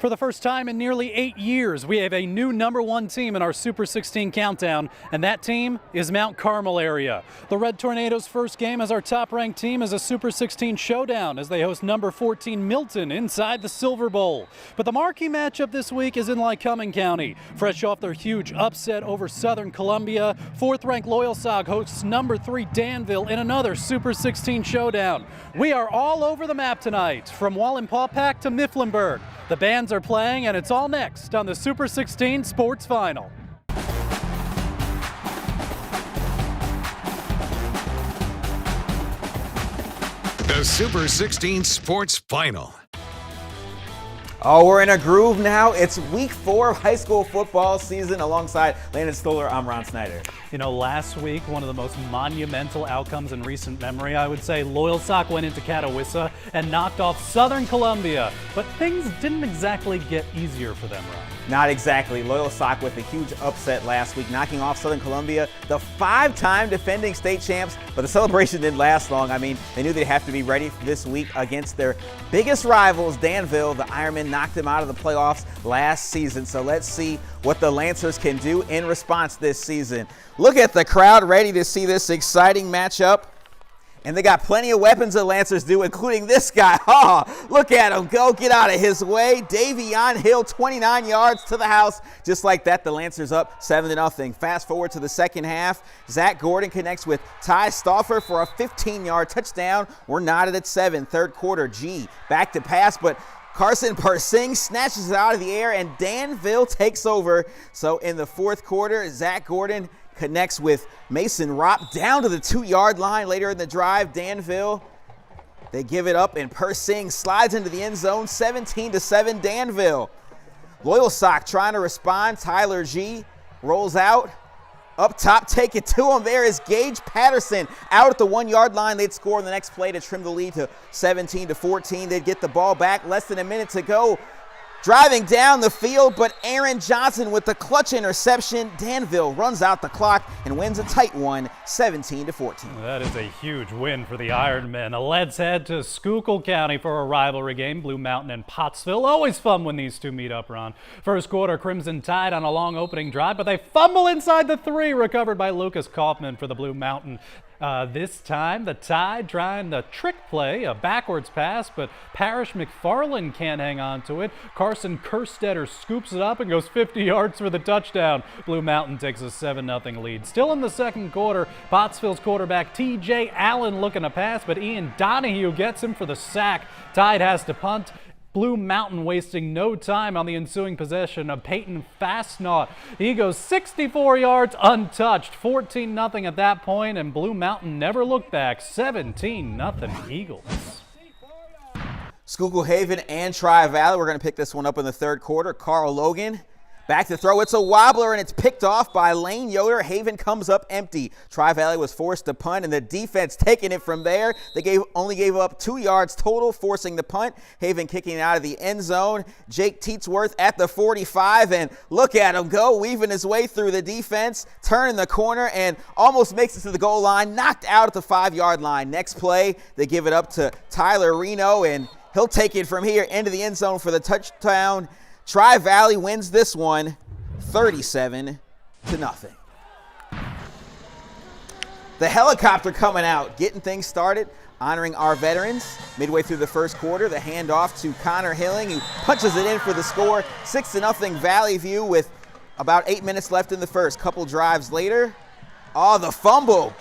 For the first time in nearly 8 years, we have a new #1 team in our Super 16 countdown, and that team is Mount Carmel area. The Red Tornadoes' first game as our top-ranked team is a Super 16 showdown as they host number 14 Milton inside the Silver Bowl. But the marquee matchup this week is in Lycoming County. Fresh off their huge upset over Southern Columbia, 4th-ranked Loyalsock hosts number 3 Danville in another Super 16 showdown. We are all over the map tonight, from Wallenpaupack to Mifflinburg. The bands are playing, and it's all next on the Super 16 Sports Final. The Super 16 Sports Final. Oh, we're in a groove now. It's week 4 of high school football season. Alongside Landon Stoller, I'm Ron Snyder. You know, last week, one of the most monumental outcomes in recent memory, I would say, Loyalsock went into Catawissa and knocked off Southern Columbia. But things didn't exactly get easier for them, Ron. Not exactly. Loyalsock with a huge upset last week, knocking off Southern Columbia, the 5-time defending state champs. But the celebration didn't last long. I mean, they knew they'd have to be ready for this week against their biggest rivals, Danville. The Ironmen knocked them out of the playoffs last season. So let's see what the Lancers can do in response this season. Look at the crowd ready to see this exciting matchup. And they got plenty of weapons the Lancers do, including this guy. Oh, look at him go. Get out of his way. Davion Hill, 29 yards to the house. Just like that, the Lancers up 7-0. Fast forward to the second half. Zach Gordon connects with Ty Stauffer for a 15-yard touchdown. We're knotted at 7. Third quarter, G back to pass, but Carson Persing snatches it out of the air, and Danville takes over. So in the fourth quarter, Zach Gordon connects with Mason Ropp down to the 2-yard line. Later in the drive, Danville, they give it up, and Persing slides into the end zone. 17-7 Danville. Loyalsock trying to respond. Tyler G rolls out. Up top, take it to him. There is Gage Patterson out at the 1-yard line. They'd score on the next play to trim the lead to 17-14. They'd get the ball back. Less than a minute to go. Driving down the field, but Aaron Johnson with the clutch interception. Danville runs out the clock and wins a tight one, 17-14. That is a huge win for the Ironmen. Let's head to Schuylkill County for a rivalry game. Blue Mountain and Pottsville. Always fun when these two meet up, Ron. First quarter, Crimson Tide on a long opening drive, but they fumble inside the 3, recovered by Lucas Kaufman for the Blue Mountain. This time, the Tide trying the trick play, a backwards pass, but Parrish McFarland can't hang on to it. Carson Kerstetter scoops it up and goes 50 yards for the touchdown. Blue Mountain takes a 7-0 lead. Still in the second quarter, Pottsville's quarterback T.J. Allen looking to pass, but Ian Donahue gets him for the sack. Tide has to punt. Blue Mountain wasting no time on the ensuing possession of Peyton Fastnaugh. He goes 64 yards untouched, 14-0 at that point, and Blue Mountain never looked back, 17-0 Eagles. Schuylkill Haven and Tri-Valley. We're going to pick this one up in the third quarter. Carl Logan back to throw. It's a wobbler, and it's picked off by Lane Yoder. Haven comes up empty. Tri-Valley was forced to punt, and the defense taking it from there. They only gave up 2 yards total, forcing the punt. Haven kicking it out of the end zone. Jake Teetsworth at the 45, and look at him go, weaving his way through the defense, turning the corner, and almost makes it to the goal line, knocked out at the 5-yard line. Next play, they give it up to Tyler Reno, and he'll take it from here into the end zone for the touchdown. Tri-Valley wins this one 37-0. The helicopter coming out, getting things started, honoring our veterans. Midway through the first quarter, the handoff to Connor Hilling, who punches it in for the score. 6-0 Valley View with about 8 minutes left in the first. Couple drives later, oh, the fumble.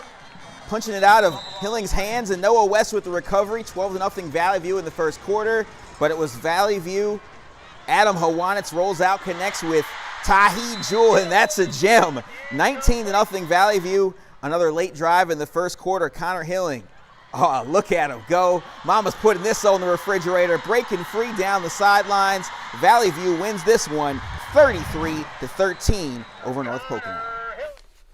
Punching it out of Hilling's hands, and Noah West with the recovery. 12-0 Valley View in the first quarter, but it was Valley View. Adam Hawanitz rolls out, connects with Tahi Jewell, and that's a gem. 19-0 Valley View. Another late drive in the first quarter. Connor Hilling. Oh, look at him go. Mama's putting this on the refrigerator, breaking free down the sidelines. Valley View wins this one 33-13 over North Pocono.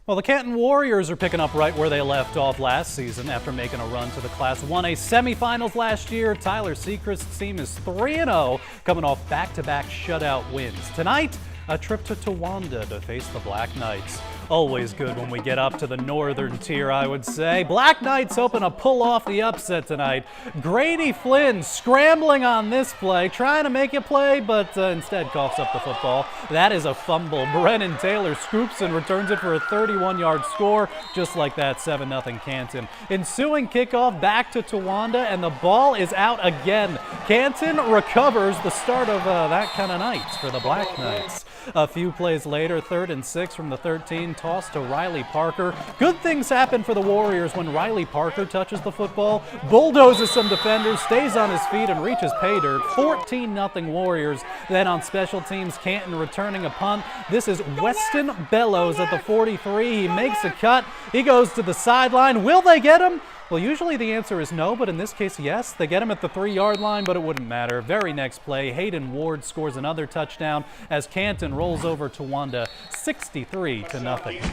Well, the Canton Warriors are picking up right where they left off last season after making a run to the Class 1A semifinals last year. Tyler Sechrist's team is 3-0, coming off back-to-back shutout wins. Tonight, a trip to Towanda to face the Black Knights. Always good when we get up to the northern tier, I would say. Black Knights hoping to pull off the upset tonight. Grady Flynn scrambling on this play, trying to make a play, but instead coughs up the football. That is a fumble. Brennan Taylor scoops and returns it for a 31-yard score, just like that, 7-0 Canton. Ensuing kickoff back to Towanda, and the ball is out again. Canton recovers the start of that kind of night for the Black Knights. A few plays later, 3rd and 6 from the 13, toss to Riley Parker. Good things happen for the Warriors when Riley Parker touches the football, bulldozes some defenders, stays on his feet, and reaches pay dirt. 14-0 Warriors. Then on special teams, Canton returning a punt. This is Weston Bellows at the 43. He makes a cut. He goes to the sideline. Will they get him? Well, usually the answer is no, but in this case, yes. They get him at the 3-yard line, but it wouldn't matter. Very next play, Hayden Ward scores another touchdown as Canton rolls over Towanda 63-0.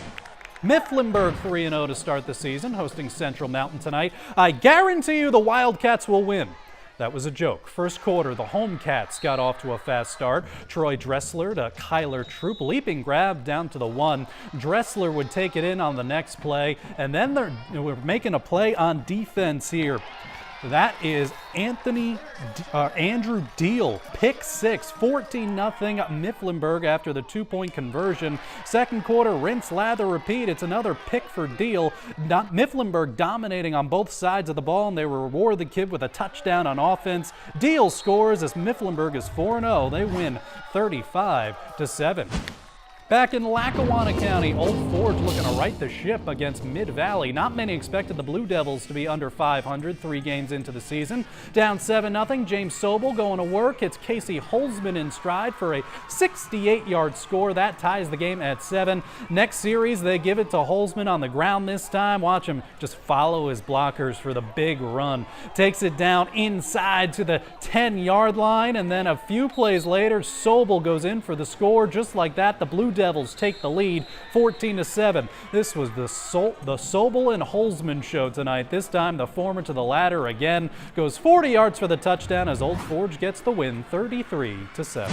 Mifflinburg 3-0 to start the season, hosting Central Mountain tonight. I guarantee you the Wildcats will win. That was a joke. First quarter, the home Cats got off to a fast start. Troy Dressler to Kyler Troop, leaping grab down to the 1. Dressler would take it in on the next play, and then we're making a play on defense here. That is Andrew Deal, pick 6, 14-0 Mifflinburg after the 2-point conversion. Second quarter, rinse, lather, repeat. It's another pick for Deal. Mifflinburg dominating on both sides of the ball, and they reward the kid with a touchdown on offense. Deal scores as Mifflinburg is 4-0. They win 35-7. Back in Lackawanna County, Old Forge looking to right the ship against Mid-Valley. Not many expected the Blue Devils to be under 500 3 games into the season. Down 7-0, James Sobel going to work. It's Casey Holzman in stride for a 68-yard score. That ties the game at 7. Next series, they give it to Holzman on the ground this time. Watch him just follow his blockers for the big run. Takes it down inside to the 10-yard line, and then a few plays later, Sobel goes in for the score. Just like that, the Blue Devils take the lead 14-7. This was the Sobel and Holzman show tonight. This time the former to the latter again. Goes 40 yards for the touchdown as Old Forge gets the win 33-7.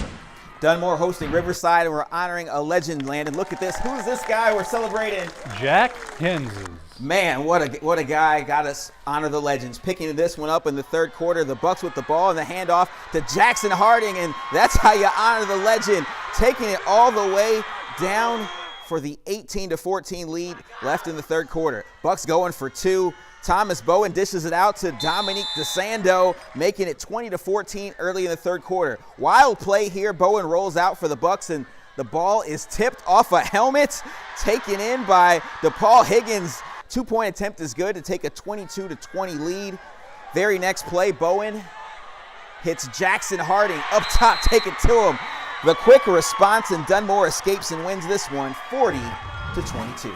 Dunmore hosting Riverside, and we're honoring a legend, Landon. Look at this. Who's this guy we're celebrating? Jack Henses. Man, what a guy. Got us honor the legends. Picking this one up in the 3rd quarter. The Bucks with the ball and the handoff to Jackson Harding, and that's how you honor the legend. Taking it all the way down for the 18-14 lead left in the 3rd quarter. Bucks going for 2. Thomas Bowen dishes it out to Dominique DeSando, making it 20-14 early in the 3rd quarter. Wild play here. Bowen rolls out for the Bucks, and the ball is tipped off a helmet, taken in by DePaul Higgins. 2-point attempt is good to take a 22-20 lead. Very next play, Bowen hits Jackson Harding up top, take it to him. The quick response, and Dunmore escapes and wins this one 40-22.